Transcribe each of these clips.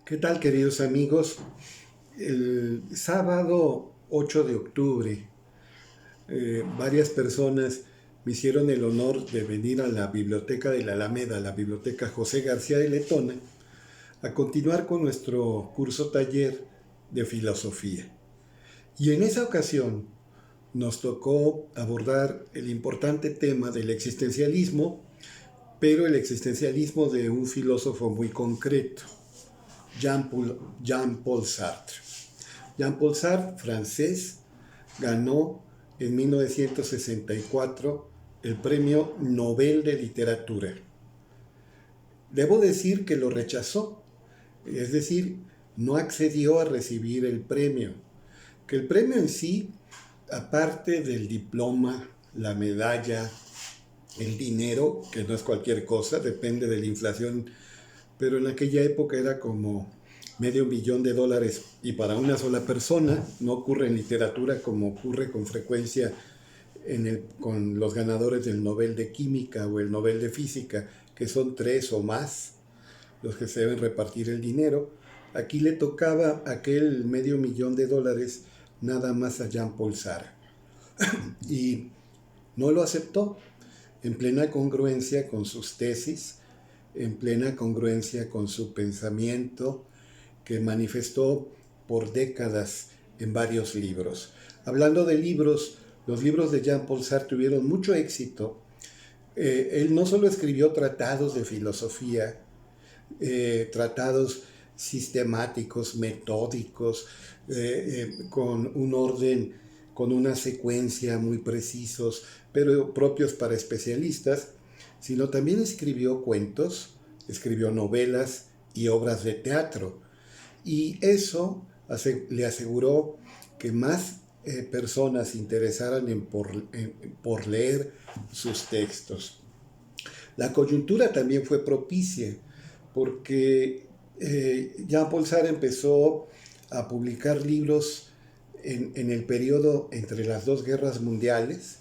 ¿Qué tal, queridos amigos? El sábado 8 de octubre, varias personas me hicieron el honor de venir a la biblioteca de la Alameda, la biblioteca José García de Letona, a continuar con nuestro curso taller de filosofía. Y en esa ocasión nos tocó abordar el importante tema del existencialismo, pero el existencialismo de un filósofo muy concreto, Jean-Paul Sartre. Jean-Paul Sartre, francés, ganó en 1964 el Premio Nobel de Literatura. Debo decir que lo rechazó, es decir, no accedió a recibir el premio. Que el premio en sí, aparte del diploma, la medalla, el dinero, que no es cualquier cosa, depende de la inflación, pero en aquella época era como $500,000 y para una sola persona. No ocurre en literatura como ocurre con frecuencia con los ganadores del Nobel de Química o el Nobel de Física, que son 3 o más los que se deben repartir el dinero. Aquí le tocaba aquel $500,000 nada más a Jean-Paul Sartre. Y no lo aceptó, en plena congruencia con sus tesis, en plena congruencia con su pensamiento que manifestó por décadas en varios libros. Hablando de libros, los libros de Jean-Paul Sartre tuvieron mucho éxito. Él no solo escribió tratados de filosofía, tratados sistemáticos, metódicos, con un orden, con una secuencia muy precisos, pero propios para especialistas, sino también escribió cuentos, escribió novelas y obras de teatro. Y eso le aseguró que más personas se interesaran por leer sus textos. La coyuntura también fue propicia, porque Jean-Paul Sartre empezó a publicar libros en el periodo entre las dos guerras mundiales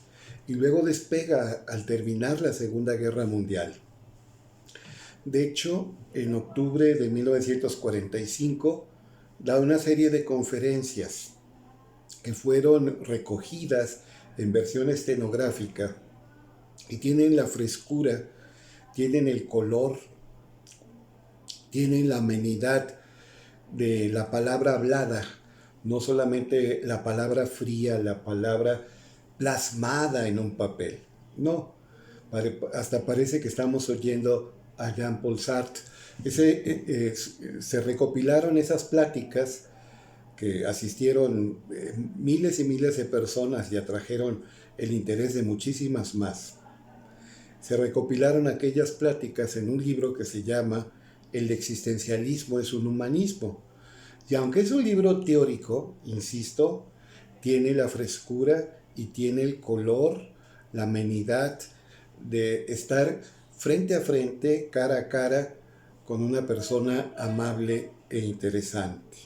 y luego despega al terminar la Segunda Guerra Mundial. De hecho, en octubre de 1945 da una serie de conferencias que fueron recogidas en versión estenográfica y tienen la frescura, tienen el color, tienen la amenidad de la palabra hablada, no solamente la palabra fría, la palabra plasmada en un papel. No, hasta parece que estamos oyendo a Jean-Paul Sartre. Se recopilaron esas pláticas que asistieron miles y miles de personas y atrajeron el interés de muchísimas más. Se recopilaron aquellas pláticas en un libro que se llama El existencialismo es un humanismo. Y aunque es un libro teórico, insisto, tiene la frescura y tiene el color, la amenidad de estar frente a frente, cara a cara, con una persona amable e interesante.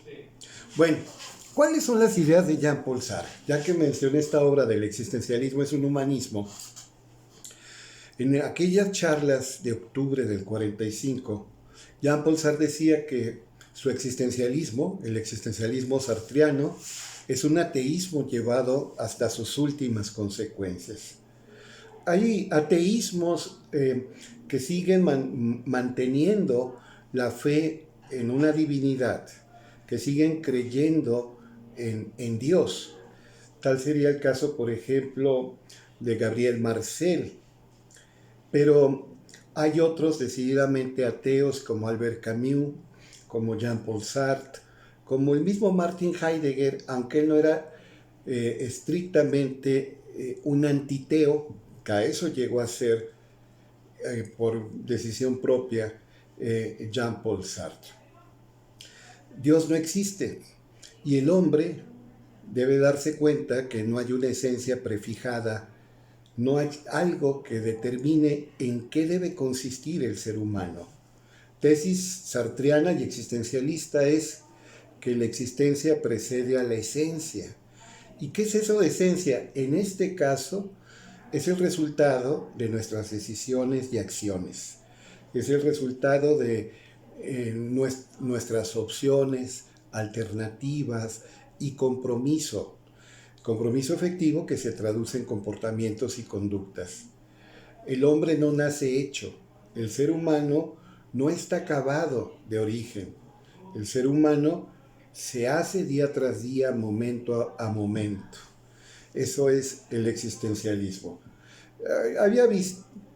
Bueno, ¿cuáles son las ideas de Jean-Paul Sartre? Ya que mencioné esta obra del existencialismo es un humanismo, en aquellas charlas de octubre del 45, Jean-Paul Sartre decía que su existencialismo, el existencialismo sartriano, es un ateísmo llevado hasta sus últimas consecuencias. Hay ateísmos que siguen manteniendo la fe en una divinidad, que siguen creyendo en Dios. Tal sería el caso, por ejemplo, de Gabriel Marcel. Pero hay otros decididamente ateos como Albert Camus, como Jean-Paul Sartre, como el mismo Martin Heidegger, aunque él no era estrictamente un antiteo, que a eso llegó a ser por decisión propia Jean-Paul Sartre. Dios no existe y el hombre debe darse cuenta que no hay una esencia prefijada, no hay algo que determine en qué debe consistir el ser humano. Tesis sartriana y existencialista es que la existencia precede a la esencia. ¿Y qué es eso de esencia? En este caso, es el resultado de nuestras decisiones y acciones. Es el resultado de nuestras opciones, alternativas y compromiso. Compromiso efectivo que se traduce en comportamientos y conductas. El hombre no nace hecho. El ser humano no está acabado de origen. El ser humano se hace día tras día, momento a momento. Eso es el existencialismo.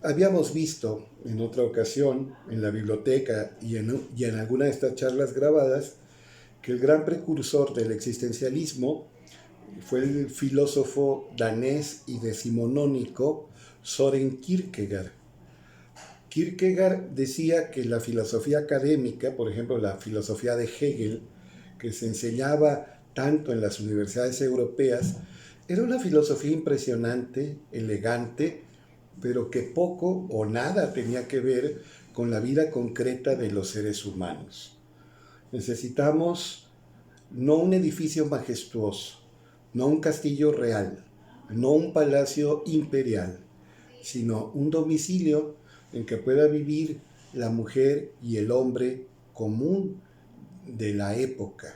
Habíamos visto en otra ocasión, en la biblioteca y en alguna de estas charlas grabadas, que el gran precursor del existencialismo fue el filósofo danés y decimonónico Søren Kierkegaard. Kierkegaard decía que la filosofía académica, por ejemplo la filosofía de Hegel, que se enseñaba tanto en las universidades europeas, era una filosofía impresionante, elegante, pero que poco o nada tenía que ver con la vida concreta de los seres humanos. Necesitamos no un edificio majestuoso, no un castillo real, no un palacio imperial, sino un domicilio en que pueda vivir la mujer y el hombre común de la época,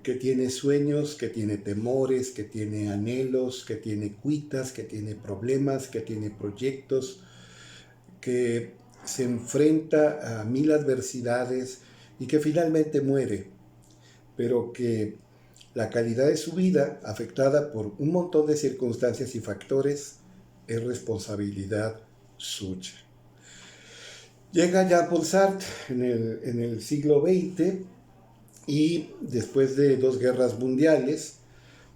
que tiene sueños, que tiene temores, que tiene anhelos, que tiene cuitas, que tiene problemas, que tiene proyectos, que se enfrenta a mil adversidades y que finalmente muere, pero que la calidad de su vida, afectada por un montón de circunstancias y factores, es responsabilidad suya. Llega Jean-Paul Sartre en el siglo XX y después de 2 guerras mundiales,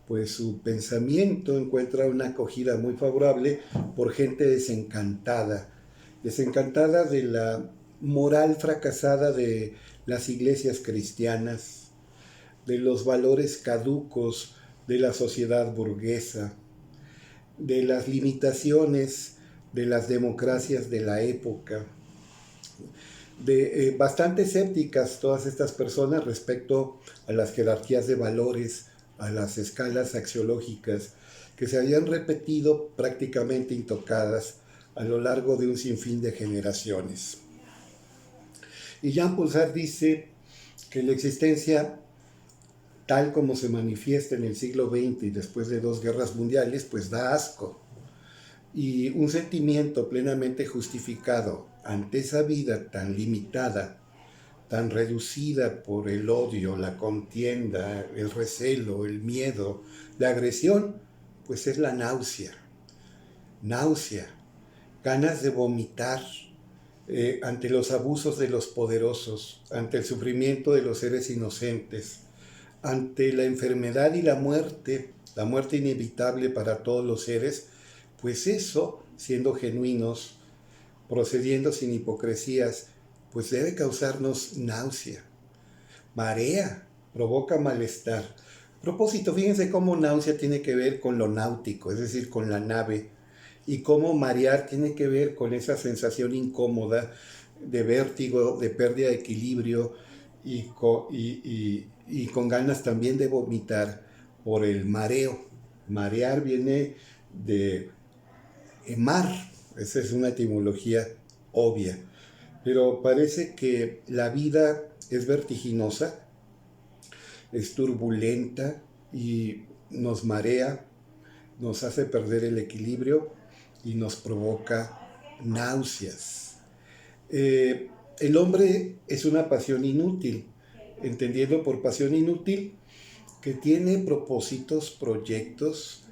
pues su pensamiento encuentra una acogida muy favorable por gente desencantada de la moral fracasada de las iglesias cristianas, de los valores caducos de la sociedad burguesa, de las limitaciones de las democracias de la época, bastante escépticas todas estas personas respecto a las jerarquías de valores, a las escalas axiológicas que se habían repetido prácticamente intocadas a lo largo de un sinfín de generaciones. Y Jean-Paul Sartre dice que la existencia, tal como se manifiesta en el siglo XX y después de 2 guerras mundiales, pues da asco. Y un sentimiento plenamente justificado ante esa vida tan limitada, tan reducida por el odio, la contienda, el recelo, el miedo, la agresión, pues es la náusea. Náusea, ganas de vomitar ante los abusos de los poderosos, ante el sufrimiento de los seres inocentes, ante la enfermedad y la muerte inevitable para todos los seres, pues eso, siendo genuinos, procediendo sin hipocresías, pues debe causarnos náusea, marea, provoca malestar. A propósito, fíjense cómo náusea tiene que ver con lo náutico, es decir, con la nave, y cómo marear tiene que ver con esa sensación incómoda de vértigo, de pérdida de equilibrio y con ganas también de vomitar por el mareo. Marear viene de mar, esa es una etimología obvia, pero parece que la vida es vertiginosa, es turbulenta y nos marea, nos hace perder el equilibrio y nos provoca náuseas. El hombre es una pasión inútil, entendiendo por pasión inútil que tiene propósitos, proyectos,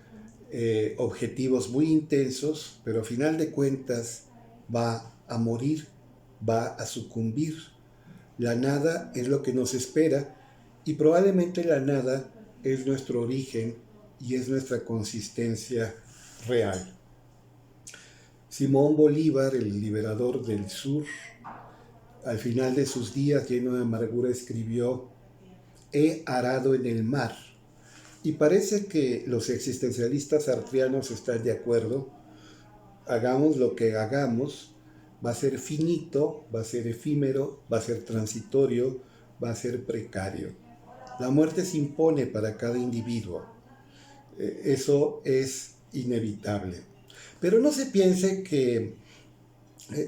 objetivos muy intensos, pero a final de cuentas va a morir, va a sucumbir. La nada es lo que nos espera y probablemente la nada es nuestro origen y es nuestra consistencia real. Simón Bolívar, el liberador del sur, al final de sus días lleno de amargura escribió: «He arado en el mar». Y parece que los existencialistas sartrianos están de acuerdo. Hagamos lo que hagamos, va a ser finito, va a ser efímero, va a ser transitorio, va a ser precario. La muerte se impone para cada individuo. Eso es inevitable. Pero no se piense que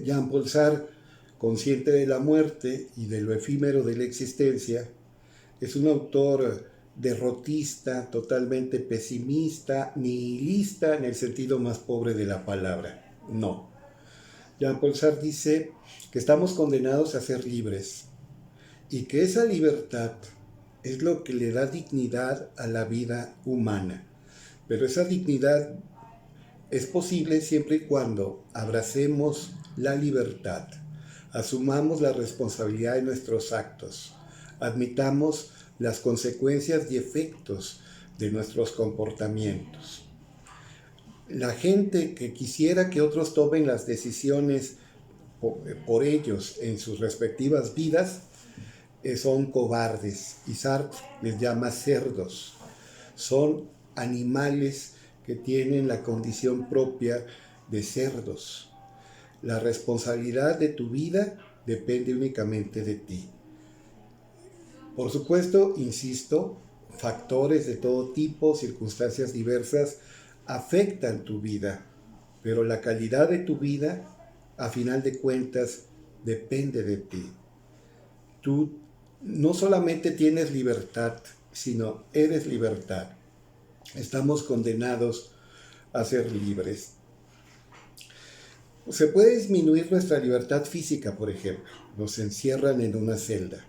Jean-Paul Sartre consciente de la muerte y de lo efímero de la existencia, es un autor derrotista, totalmente pesimista, nihilista en el sentido más pobre de la palabra. No. Jean-Paul Sartre dice que estamos condenados a ser libres y que esa libertad es lo que le da dignidad a la vida humana. Pero esa dignidad es posible siempre y cuando abracemos la libertad, asumamos la responsabilidad de nuestros actos, admitamos las consecuencias y efectos de nuestros comportamientos. La gente que quisiera que otros tomen las decisiones por ellos en sus respectivas vidas son cobardes, y Sartre les llama cerdos. Son animales que tienen la condición propia de cerdos. La responsabilidad de tu vida depende únicamente de ti. Por supuesto, insisto, factores de todo tipo, circunstancias diversas, afectan tu vida, pero la calidad de tu vida, a final de cuentas, depende de ti. Tú no solamente tienes libertad, sino eres libertad. Estamos condenados a ser libres. Se puede disminuir nuestra libertad física, por ejemplo. Nos encierran en una celda.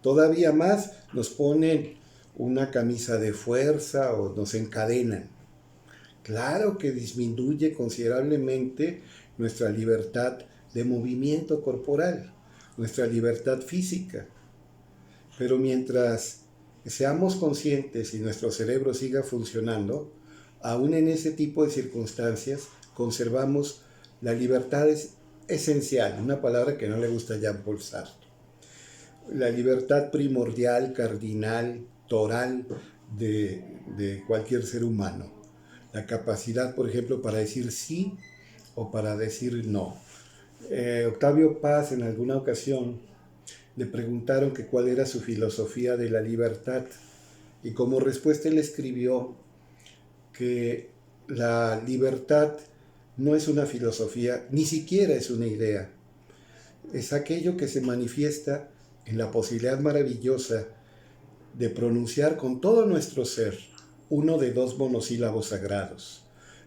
Todavía más nos ponen una camisa de fuerza o nos encadenan. Claro que disminuye considerablemente nuestra libertad de movimiento corporal, nuestra libertad física. Pero mientras seamos conscientes y nuestro cerebro siga funcionando, aún en ese tipo de circunstancias conservamos la libertad esencial, una palabra que no le gusta a Jean-Paul Sartre. La libertad primordial, cardinal, toral de cualquier ser humano. La capacidad, por ejemplo, para decir sí o para decir no. Octavio Paz en alguna ocasión le preguntaron que cuál era su filosofía de la libertad y como respuesta él escribió que la libertad no es una filosofía, ni siquiera es una idea. Es aquello que se manifiesta en la posibilidad maravillosa de pronunciar con todo nuestro ser uno de dos monosílabos sagrados.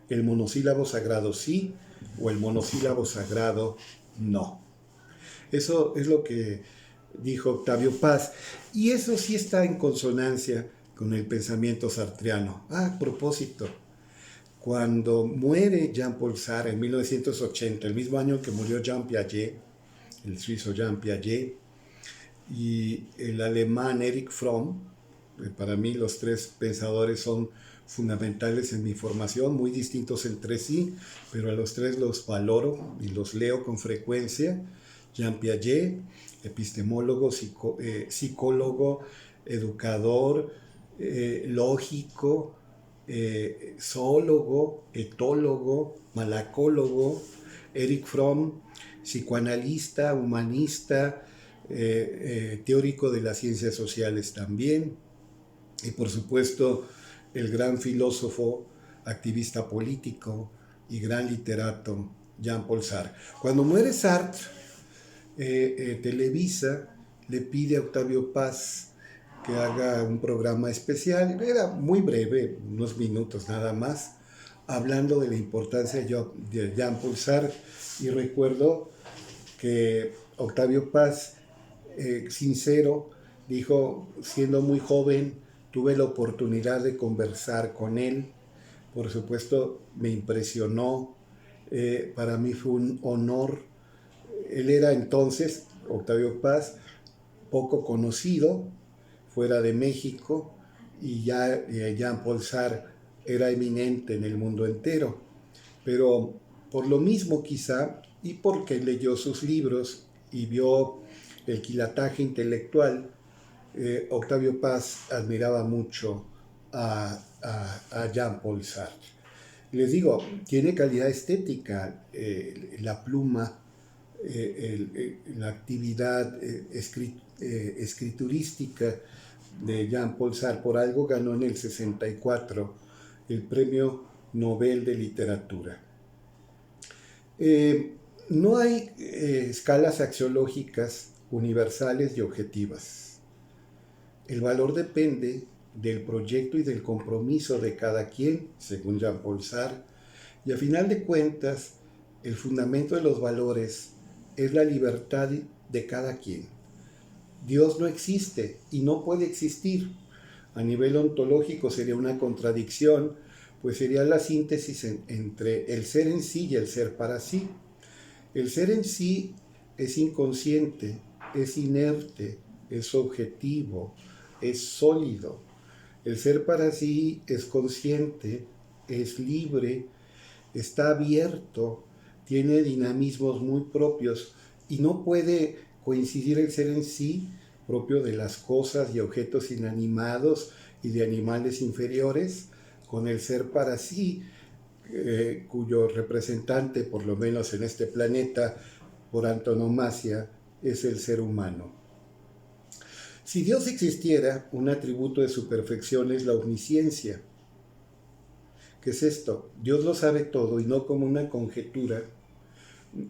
El monosílabo sagrado sí o el monosílabo sagrado no. Eso es lo que dijo Octavio Paz. Y eso sí está en consonancia con el pensamiento sartreano. A propósito, cuando muere Jean-Paul Sartre en 1980, el mismo año que murió Jean Piaget, el suizo Jean Piaget, y el alemán Erich Fromm, para mí los tres pensadores son fundamentales en mi formación, muy distintos entre sí, pero a los tres los valoro y los leo con frecuencia. Jean Piaget, epistemólogo, psicólogo, educador, lógico, zoólogo, etólogo, malacólogo. Erich Fromm, psicoanalista, humanista, teórico de las ciencias sociales también, y por supuesto el gran filósofo, activista político y gran literato Jean-Paul Sartre. Cuando muere Sartre, Televisa le pide a Octavio Paz que haga un programa especial, era muy breve, unos minutos nada más, hablando de la importancia de Jean-Paul Sartre, y recuerdo que Octavio Paz, sincero, dijo, siendo muy joven, tuve la oportunidad de conversar con él, por supuesto me impresionó, para mí fue un honor. Él era entonces, Octavio Paz, poco conocido fuera de México, y ya Jean-Paul Sartre era eminente en el mundo entero, pero por lo mismo quizá, y porque leyó sus libros y vio el quilataje intelectual, Octavio Paz admiraba mucho a Jean-Paul Sartre. Les digo, tiene calidad estética, la pluma, la actividad escriturística de Jean-Paul Sartre. Por algo ganó en el 64 el Premio Nobel de Literatura. No hay escalas axiológicas universales y objetivas. El valor depende del proyecto y del compromiso de cada quien, según Jean-Paul Sartre, y a final de cuentas, el fundamento de los valores es la libertad de cada quien. Dios no existe y no puede existir. A nivel ontológico sería una contradicción, pues sería la síntesis entre el ser en sí y el ser para sí. El ser en sí es inconsciente, es inerte, es objetivo, es sólido. El ser para sí es consciente, es libre, está abierto, tiene dinamismos muy propios y no puede coincidir el ser en sí propio de las cosas y objetos inanimados y de animales inferiores con el ser para sí, cuyo representante, por lo menos en este planeta, por antonomasia, es el ser humano. Si Dios existiera, un atributo de su perfección es la omnisciencia. ¿Qué es esto? Dios lo sabe todo y no como una conjetura.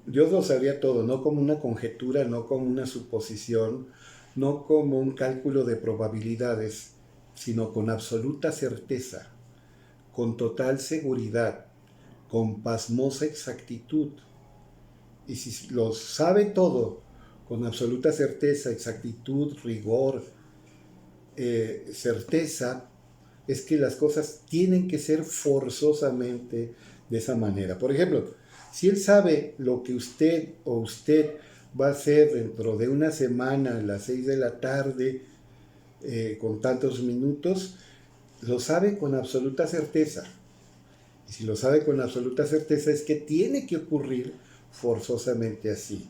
Dios lo sabía todo, no como una conjetura, no como una suposición, no como un cálculo de probabilidades, sino con absoluta certeza, con total seguridad, con pasmosa exactitud. Y si lo sabe todo, con absoluta certeza, exactitud, rigor, certeza, es que las cosas tienen que ser forzosamente de esa manera. Por ejemplo, si él sabe lo que usted o usted va a hacer dentro de una semana a las 6 de la tarde, con tantos minutos, lo sabe con absoluta certeza. Y si lo sabe con absoluta certeza es que tiene que ocurrir forzosamente así.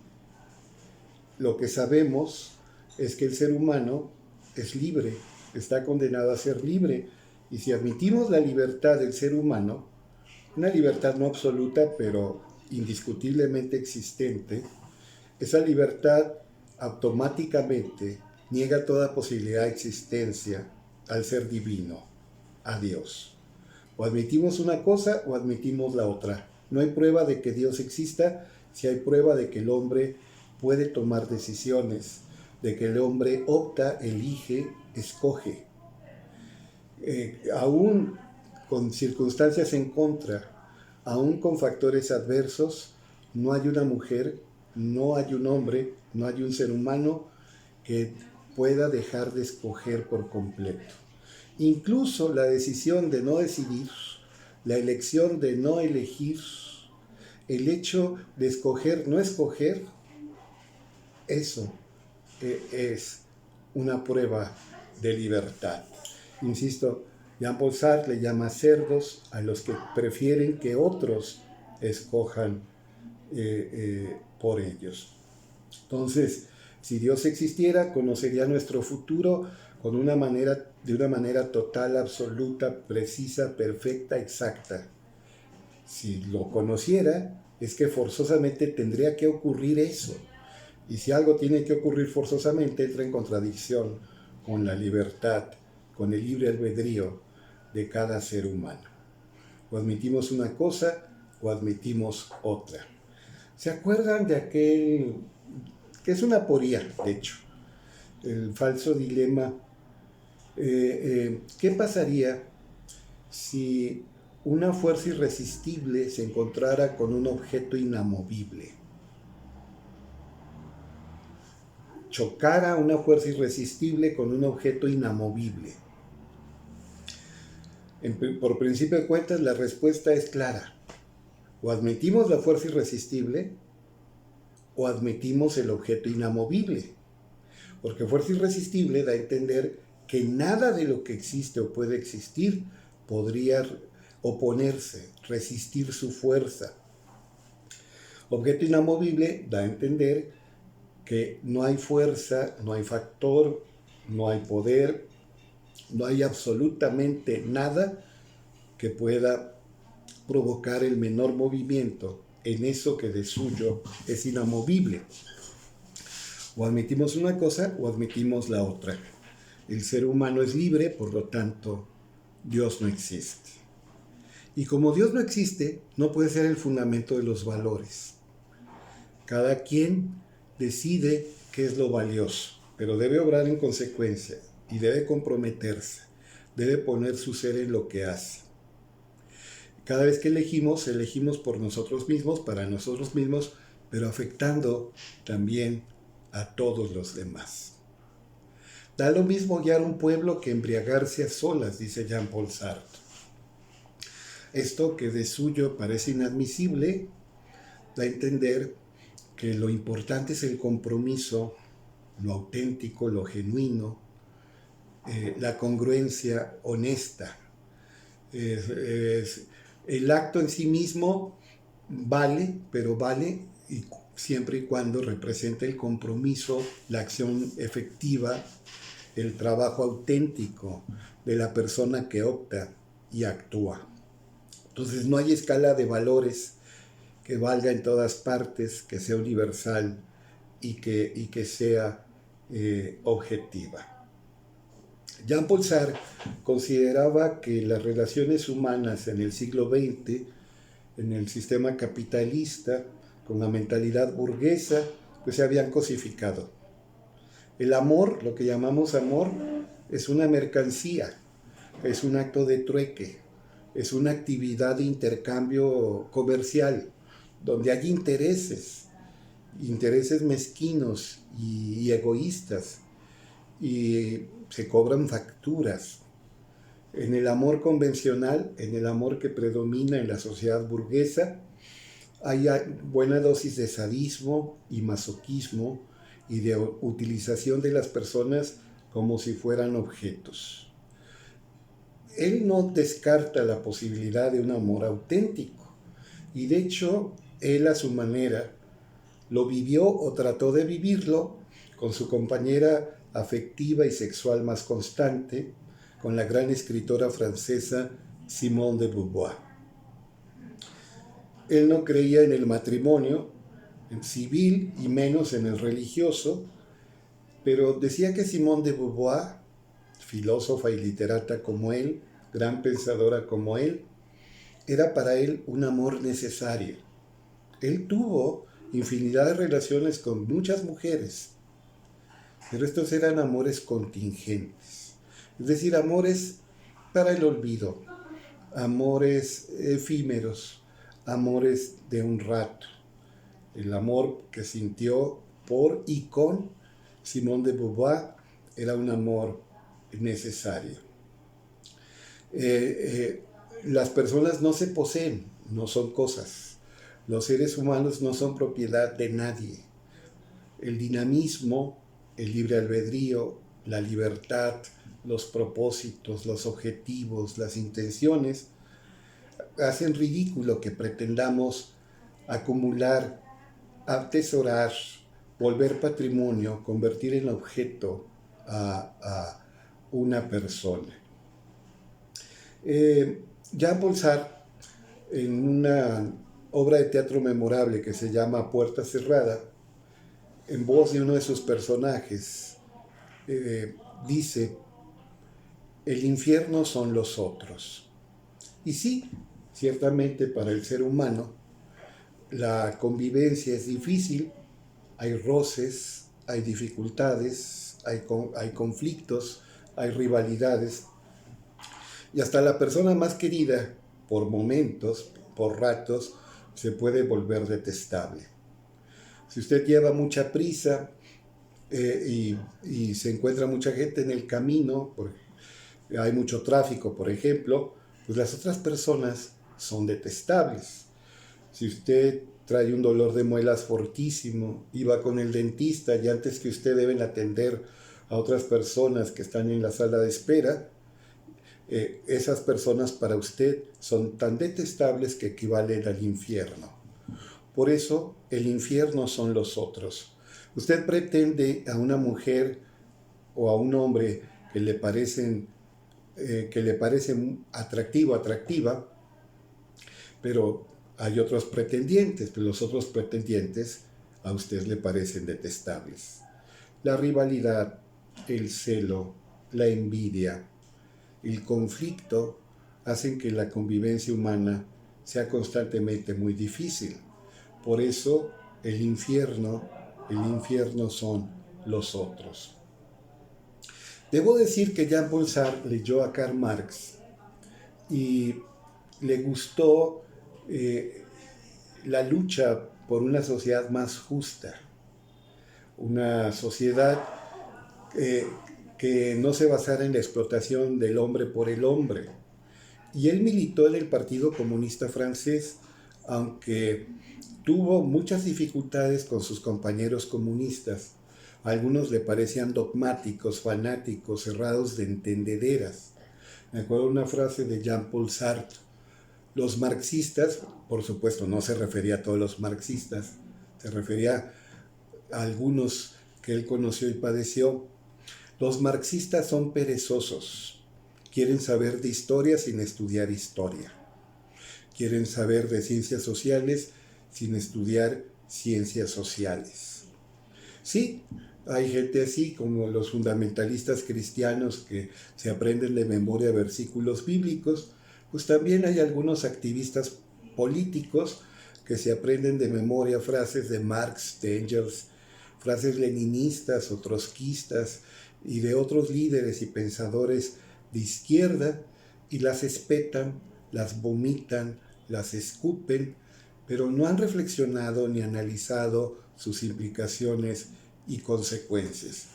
Lo que sabemos es que el ser humano es libre, está condenado a ser libre. Y si admitimos la libertad del ser humano, una libertad no absoluta, pero indiscutiblemente existente, esa libertad automáticamente niega toda posibilidad de existencia al ser divino, a Dios. O admitimos una cosa o admitimos la otra. No hay prueba de que Dios exista si hay prueba de que el hombre puede tomar decisiones, de que el hombre opta, elige, escoge. Aún con circunstancias en contra, aún con factores adversos, no hay una mujer, no hay un hombre, no hay un ser humano que pueda dejar de escoger por completo. Incluso la decisión de no decidir, la elección de no elegir, el hecho de escoger, no escoger, eso es una prueba de libertad. Insisto, Jean-Paul Sartre le llama cerdos a los que prefieren que otros escojan por ellos. Entonces, si Dios existiera, conocería nuestro futuro de una manera total, absoluta, precisa, perfecta, exacta. Si lo conociera, es que forzosamente tendría que ocurrir eso. Y si algo tiene que ocurrir forzosamente, entra en contradicción con la libertad, con el libre albedrío de cada ser humano. O admitimos una cosa o admitimos otra. ¿Se acuerdan de aquel, que es una aporía, de hecho, el falso dilema? ¿Qué pasaría si una fuerza irresistible se encontrara con un objeto inamovible? Chocara una fuerza irresistible con un objeto inamovible. Por principio de cuentas, la respuesta es clara. O admitimos la fuerza irresistible o admitimos el objeto inamovible. Porque fuerza irresistible da a entender que nada de lo que existe o puede existir podría oponerse, resistir su fuerza. Objeto inamovible da a entender que no hay fuerza, no hay factor, no hay poder, no hay absolutamente nada que pueda provocar el menor movimiento en eso que de suyo es inamovible. O admitimos una cosa o admitimos la otra. El ser humano es libre, por lo tanto, Dios no existe. Y como Dios no existe, no puede ser el fundamento de los valores. Cada quien decide qué es lo valioso, pero debe obrar en consecuencia y debe comprometerse, debe poner su ser en lo que hace. Cada vez que elegimos por nosotros mismos, para nosotros mismos, pero afectando también a todos los demás. Da lo mismo guiar un pueblo que embriagarse a solas, dice Jean-Paul Sartre. Esto que de suyo parece inadmisible, da a entender que lo importante es el compromiso, lo auténtico, lo genuino, la congruencia honesta. El acto en sí mismo vale, pero vale siempre y cuando represente el compromiso, la acción efectiva, el trabajo auténtico de la persona que opta y actúa. Entonces no hay escala de valores que valga en todas partes, que sea universal y que sea objetiva. Jean-Paul Sartre consideraba que las relaciones humanas en el siglo XX, en el sistema capitalista, con la mentalidad burguesa, pues se habían cosificado. El amor, lo que llamamos amor, es una mercancía, es un acto de trueque, es una actividad de intercambio comercial, donde hay intereses mezquinos y egoístas, y se cobran facturas. En el amor convencional, en el amor que predomina en la sociedad burguesa, hay buena dosis de sadismo y masoquismo y de utilización de las personas como si fueran objetos. Él no descarta la posibilidad de un amor auténtico, y de hecho, él a su manera lo vivió o trató de vivirlo con su compañera afectiva y sexual más constante, con la gran escritora francesa Simone de Beauvoir. Él no creía en el matrimonio, en civil y menos en el religioso, pero decía que Simone de Beauvoir, filósofa y literata como él, gran pensadora como él, era para él un amor necesario. Él tuvo infinidad de relaciones con muchas mujeres, pero estos eran amores contingentes, es decir, amores para el olvido, amores efímeros, amores de un rato. El amor que sintió por y con Simone de Beauvoir era un amor necesario. Las personas no se poseen, no son cosas. Los seres humanos no son propiedad de nadie. El dinamismo, el libre albedrío, la libertad, los propósitos, los objetivos, las intenciones, hacen ridículo que pretendamos acumular, atesorar, volver patrimonio, convertir en objeto a una persona. Jean-Paul Sartre, en una obra de teatro memorable que se llama Puerta Cerrada, en voz de uno de sus personajes, dice: el infierno son los otros. Y sí, ciertamente para el ser humano la convivencia es difícil, hay roces, hay dificultades, hay conflictos, hay rivalidades, y hasta la persona más querida, por momentos, por ratos, se puede volver detestable. Si usted lleva mucha prisa y se encuentra mucha gente en el camino, hay mucho tráfico, por ejemplo, pues las otras personas son detestables. Si usted trae un dolor de muelas fortísimo y va con el dentista y antes que usted deben atender a otras personas que están en la sala de espera, esas personas para usted son tan detestables que equivalen al infierno. Por eso el infierno son los otros. Usted pretende a una mujer o a un hombre que le parece atractivo, atractiva, pero hay otros pretendientes, pero los otros pretendientes a usted le parecen detestables. La rivalidad, el celo, la envidia, el conflicto hacen que la convivencia humana sea constantemente muy difícil. Por eso el infierno son los otros. Debo decir que Jean-Paul Sartre leyó a Karl Marx y le gustó la lucha por una sociedad más justa, una sociedad que no se basara en la explotación del hombre por el hombre. Y él militó en el Partido Comunista Francés, aunque tuvo muchas dificultades con sus compañeros comunistas. Algunos le parecían dogmáticos, fanáticos, cerrados de entendederas. Me acuerdo una frase de Jean-Paul Sartre. Los marxistas, por supuesto, no se refería a todos los marxistas, se refería a algunos que él conoció y padeció. Los marxistas son perezosos, quieren saber de historia sin estudiar historia, quieren saber de ciencias sociales sin estudiar ciencias sociales. Sí, hay gente así como los fundamentalistas cristianos que se aprenden de memoria versículos bíblicos, pues también hay algunos activistas políticos que se aprenden de memoria frases de Marx, de Engels, frases leninistas o trotskistas y de otros líderes y pensadores de izquierda y las espetan, las vomitan, las escupen, pero no han reflexionado ni analizado sus implicaciones y consecuencias.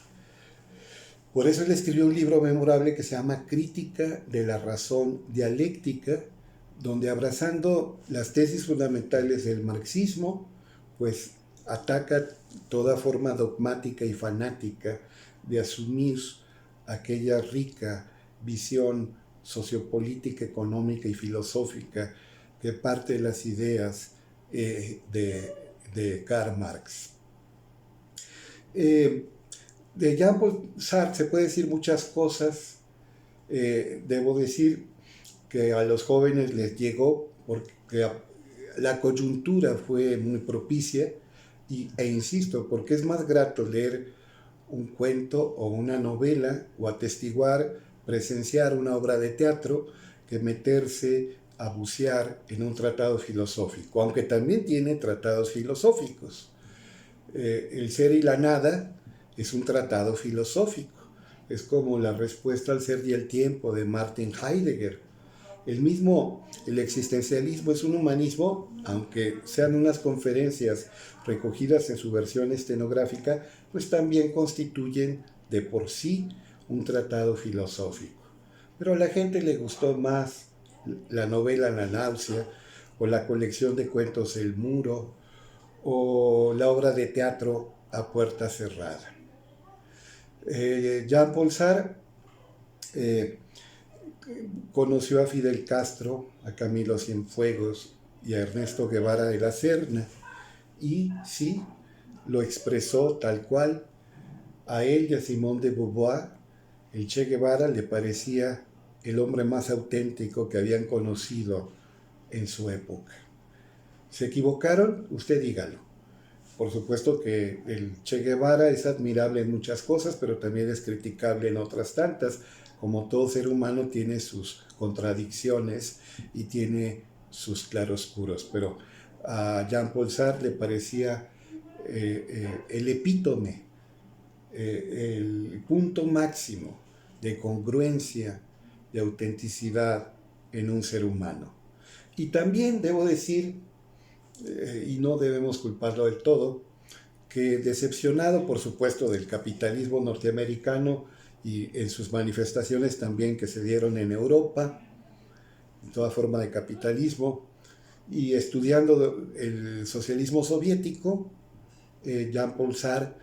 Por eso él escribió un libro memorable que se llama Crítica de la razón dialéctica, donde abrazando las tesis fundamentales del marxismo, pues ataca toda forma dogmática y fanática de asumir aquella rica visión sociopolítica, económica y filosófica que parte de las ideas de Karl Marx. De Jean-Paul Sartre se puede decir muchas cosas. Debo decir que a los jóvenes les llegó porque la coyuntura fue muy propicia e insisto, porque es más grato leer un cuento o una novela o atestiguar, presenciar una obra de teatro que meterse a bucear en un tratado filosófico, aunque también tiene tratados filosóficos. El ser y la nada es un tratado filosófico, es como la respuesta al ser y el tiempo de Martin Heidegger. El existencialismo es un humanismo, aunque sean unas conferencias recogidas en su versión estenográfica, pues también constituyen de por sí un tratado filosófico. Pero a la gente le gustó más la novela La náusea, o la colección de cuentos El muro, o la obra de teatro A puerta cerrada. Jean-Paul Sartre conoció a Fidel Castro, a Camilo Cienfuegos y a Ernesto Guevara de la Serna, y sí, lo expresó tal cual. A él y a Simone de Beauvoir, el Che Guevara le parecía el hombre más auténtico que habían conocido en su época. ¿Se equivocaron? Usted dígalo. Por supuesto que el Che Guevara es admirable en muchas cosas, pero también es criticable en otras tantas. Como todo ser humano tiene sus contradicciones y tiene sus claroscuros. Pero a Jean-Paul Sartre le parecía el epítome, el punto máximo de congruencia, de autenticidad en un ser humano. Y también debo decir, y no debemos culparlo del todo, que decepcionado por supuesto del capitalismo norteamericano y en sus manifestaciones también que se dieron en Europa, en toda forma de capitalismo, y estudiando el socialismo soviético, Jean-Paul Sartre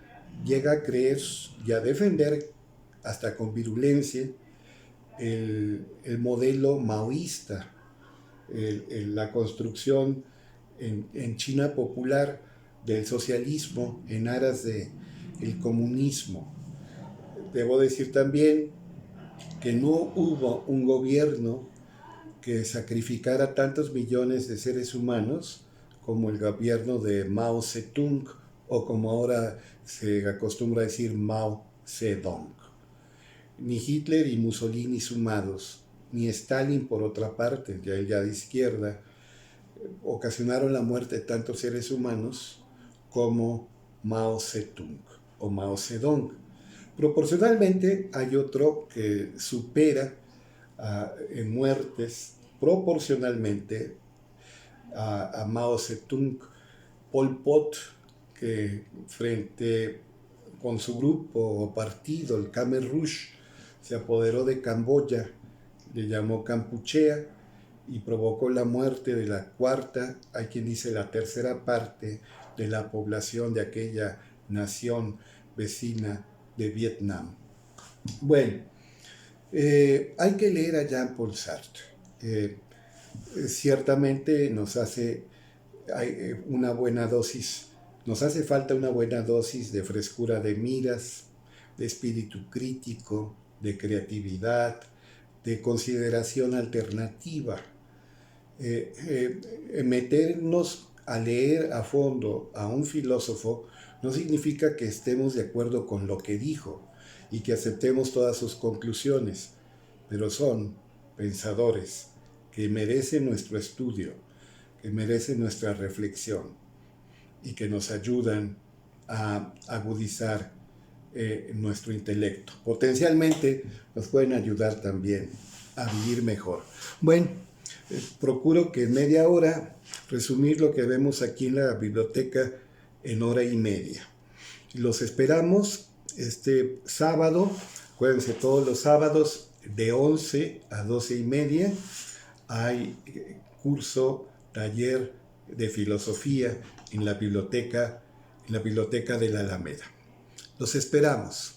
llega a creer y a defender hasta con virulencia el modelo maoísta, la construcción en China popular del socialismo en aras del comunismo. Debo decir también que no hubo un gobierno que sacrificara tantos millones de seres humanos como el gobierno de Mao Zedong, o como ahora se acostumbra a decir Mao Zedong. Ni Hitler y Mussolini sumados, ni Stalin por otra parte, ya de izquierda, ocasionaron la muerte de tantos seres humanos como Mao Zedong o Mao Zedong. Proporcionalmente hay otro que supera en muertes proporcionalmente a Mao Zedong, Pol Pot, que con su grupo o partido, el Khmer Rouge, se apoderó de Camboya, le llamó Kampuchea y provocó la muerte de la cuarta, hay quien dice la tercera parte de la población de aquella nación vecina de Vietnam. Bueno, hay que leer a Jean-Paul Sartre. Ciertamente nos hace falta una buena dosis de frescura de miras, de espíritu crítico, de creatividad, de consideración alternativa. Meternos a leer a fondo a un filósofo no significa que estemos de acuerdo con lo que dijo y que aceptemos todas sus conclusiones, pero son pensadores que merecen nuestro estudio, que merecen nuestra reflexión y que nos ayudan a agudizar nuestro intelecto. Potencialmente nos pueden ayudar también a vivir mejor. Bueno, procuro que en media hora resumir lo que vemos aquí en la biblioteca en hora y media. Los esperamos este sábado. Acuérdense, todos los sábados de 11 a 12 y media hay curso, taller de filosofía en la biblioteca de la Alameda. Los esperamos.